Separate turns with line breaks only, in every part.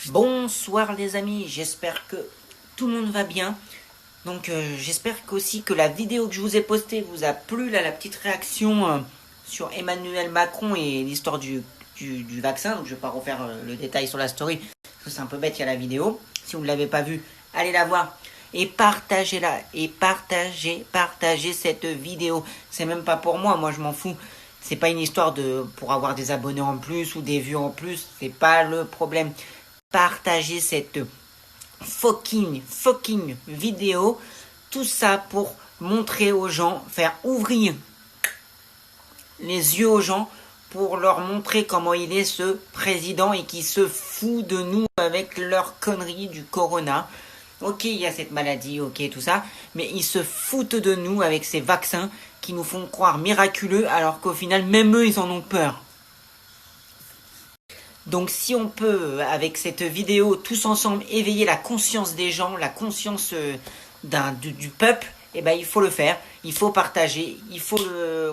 Bonsoir les amis, j'espère que tout le monde va bien. Donc j'espère qu'aussi que la vidéo que je vous ai postée vous a plu, là, la petite réaction sur Emmanuel Macron et l'histoire du vaccin. Donc je ne vais pas refaire le détail sur la story, parce que c'est un peu bête, il y a la vidéo. Si vous ne l'avez pas vue, allez la voir. Et partagez-la, et partagez cette vidéo. C'est même pas pour moi je m'en fous. C'est pas une histoire pour avoir des abonnés en plus ou des vues en plus, c'est pas le problème. Partagez cette fucking vidéo. Tout ça pour montrer aux gens, faire ouvrir les yeux aux gens pour leur montrer comment il est ce président et qui se fout de nous avec leur connerie du corona. Ok, il y a cette maladie, ok, tout ça, mais ils se foutent de nous avec ces vaccins qui nous font croire miraculeux alors qu'au final, même eux, ils en ont peur. Donc si on peut, avec cette vidéo, tous ensemble, éveiller la conscience des gens, la conscience du peuple, eh ben, il faut le faire, il faut partager, il faut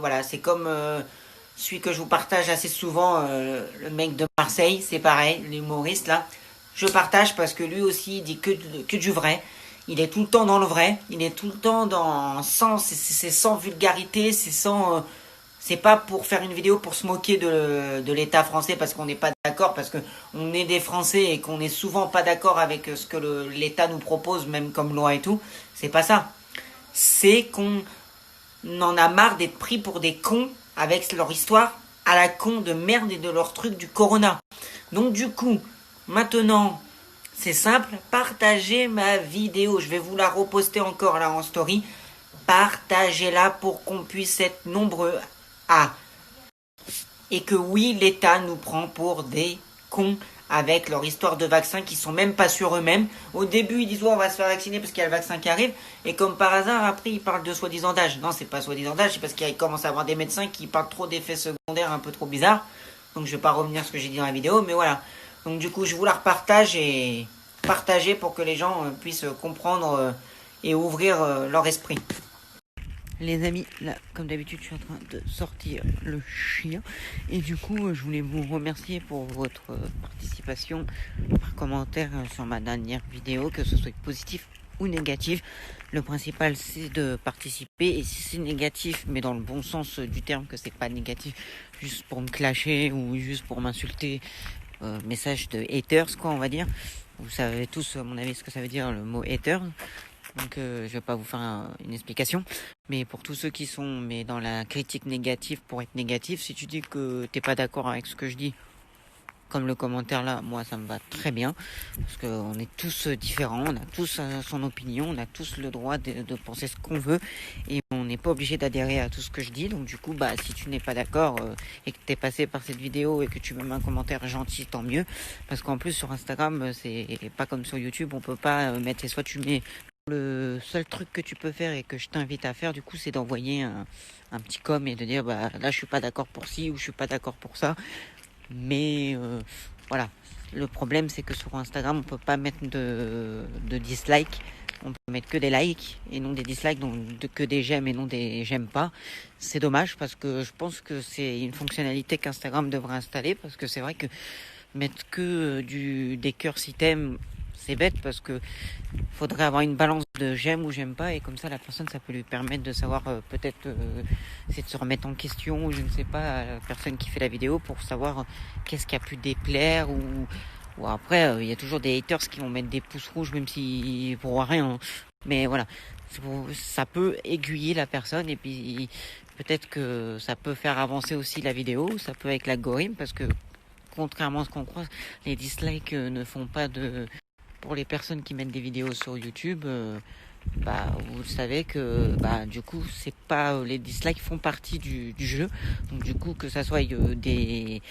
voilà, c'est comme celui que je vous partage assez souvent, le mec de Marseille, c'est pareil, l'humoriste là. Je partage parce que lui aussi, il dit que du vrai. Il est tout le temps dans le vrai, il est tout le temps c'est sans vulgarité, c'est pas pour faire une vidéo pour se moquer de l'État français parce qu'on n'est pas d'accord, parce qu'on est des Français et qu'on n'est souvent pas d'accord avec ce que l'État nous propose, même comme loi et tout. C'est pas ça. C'est qu'on en a marre d'être pris pour des cons avec leur histoire à la con de merde et de leur truc du corona. Donc du coup, maintenant, c'est simple, partagez ma vidéo. Je vais vous la reposter encore là en story. Partagez-la pour qu'on puisse être nombreux à. Et que oui, l'État nous prend pour des cons avec leur histoire de vaccin qui sont même pas sur eux-mêmes. Au début, ils disent on va se faire vacciner parce qu'il y a le vaccin qui arrive. Et comme par hasard, après, ils parlent de soi-disant d'âge. Non, c'est pas soi-disant d'âge, c'est parce qu'il commence à avoir des médecins qui parlent trop d'effets secondaires un peu trop bizarres. Donc je vais pas revenir sur ce que j'ai dit dans la vidéo, mais voilà. Donc du coup, je vous la repartage et partager pour que les gens puissent comprendre et ouvrir leur esprit. Les amis, là, comme d'habitude, je suis en train de sortir le chien. Et du coup, je voulais vous remercier pour votre participation par commentaire sur ma dernière vidéo, que ce soit positif ou négatif. Le principal, c'est de participer. Et si c'est négatif, mais dans le bon sens du terme, que c'est pas négatif, juste pour me clasher ou juste pour m'insulter, message de haters, quoi, on va dire. Vous savez tous, à mon avis, ce que ça veut dire, le mot hater. Donc je vais pas vous faire une explication, mais pour tous ceux qui sont dans la critique négative pour être négatif, si tu dis que t'es pas d'accord avec ce que je dis, comme le commentaire là, moi ça me va très bien, parce qu'on est tous différents, on a tous son opinion, on a tous le droit de penser ce qu'on veut, et on n'est pas obligé d'adhérer à tout ce que je dis. Donc du coup, si tu n'es pas d'accord et que t'es passé par cette vidéo et que tu me mets un commentaire gentil, tant mieux, parce qu'en plus sur Instagram, c'est pas comme sur YouTube, on peut pas mettre, soit tu mets. Le seul truc que tu peux faire et que je t'invite à faire, du coup, c'est d'envoyer un petit com et de dire là je suis pas d'accord pour ci ou je suis pas d'accord pour ça. Mais voilà, le problème c'est que sur Instagram on peut pas mettre de dislike, on peut mettre que des likes et non des dislikes, donc que des j'aime et non des j'aime pas. C'est dommage parce que je pense que c'est une fonctionnalité qu'Instagram devrait installer, parce que c'est vrai que mettre que des cœurs si t'aimes, c'est bête, parce que faudrait avoir une balance de j'aime ou j'aime pas, et comme ça la personne, ça peut lui permettre de savoir peut-être c'est de se remettre en question, ou je ne sais pas, à la personne qui fait la vidéo, pour savoir qu'est-ce qui a pu déplaire, ou après il y a toujours des haters qui vont mettre des pouces rouges même si pour rien, mais voilà, ça peut aiguiller la personne, et puis peut-être que ça peut faire avancer aussi la vidéo, ça peut avec l'algorithme, parce que contrairement à ce qu'on croit, les dislikes ne font pas de... Pour les personnes qui mettent des vidéos sur YouTube, vous savez que du coup c'est pas, les dislikes font partie du jeu. Donc du coup, que ça soit des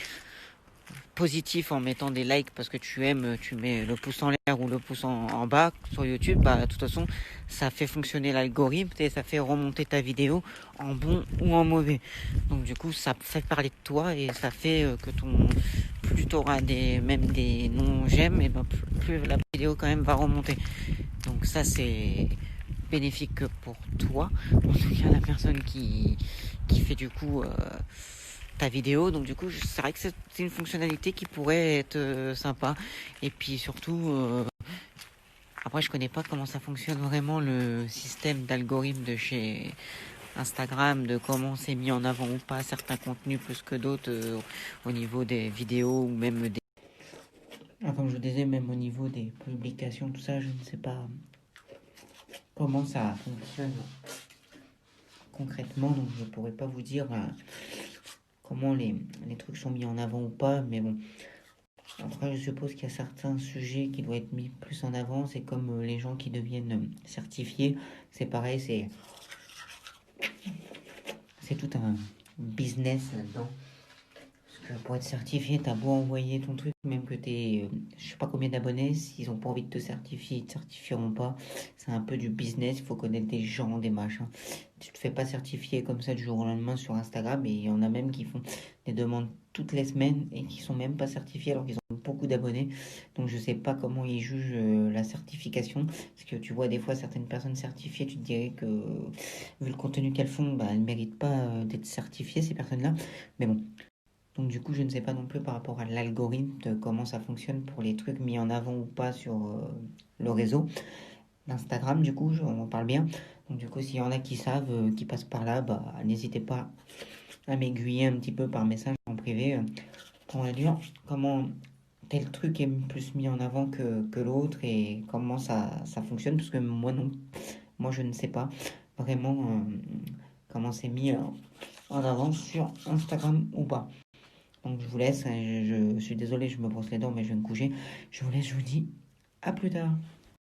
positifs en mettant des likes parce que tu aimes, tu mets le pouce en l'air ou le pouce en bas sur YouTube, de toute façon ça fait fonctionner l'algorithme et ça fait remonter ta vidéo en bon ou en mauvais. Donc du coup ça fait parler de toi, et ça fait que plus tu auras même des non j'aime, et plus la vidéo quand même va remonter. Donc ça c'est bénéfique que pour toi, en tout cas la personne qui fait du coup ta vidéo. Donc du coup, c'est vrai que c'est une fonctionnalité qui pourrait être sympa. Et puis surtout, après, je connais pas comment ça fonctionne vraiment le système d'algorithme de chez Instagram, de comment c'est mis en avant ou pas certains contenus plus que d'autres au niveau des vidéos ou même des... Comme je disais, même au niveau des publications, tout ça, je ne sais pas comment ça fonctionne concrètement, donc je pourrais pas vous dire comment les trucs sont mis en avant ou pas, mais bon. Après, je suppose qu'il y a certains sujets qui doivent être mis plus en avant, c'est comme les gens qui deviennent certifiés, c'est pareil, c'est tout un business là-dedans. Parce que pour être certifié, t'as beau envoyer ton truc, même que t'es, je sais pas combien d'abonnés, s'ils ont pas envie de te certifier, ils te certifieront pas. C'est un peu du business, il faut connaître des gens, des machins. Tu te fais pas certifier comme ça du jour au lendemain sur Instagram, et il y en a même qui font des demandes toutes les semaines et qui sont même pas certifiés alors qu'ils ont beaucoup d'abonnés. Donc je sais pas comment ils jugent la certification, parce que tu vois des fois certaines personnes certifiées, tu te dirais que vu le contenu qu'elles font, bah, elles méritent pas d'être certifiées ces personnes-là. Mais bon. Donc du coup, je ne sais pas non plus par rapport à l'algorithme de comment ça fonctionne pour les trucs mis en avant ou pas sur le réseau d'Instagram. Du coup, on en parle bien. Donc du coup, s'il y en a qui savent, qui passent par là, bah, n'hésitez pas à m'aiguiller un petit peu par message en privé pour me dire comment tel truc est plus mis en avant que l'autre et comment ça fonctionne. Parce que moi non, moi je ne sais pas vraiment comment c'est mis en avant sur Instagram ou pas. Donc je vous laisse, je suis désolé, je me brosse les dents, mais je vais me coucher. Je vous laisse, je vous dis à plus tard.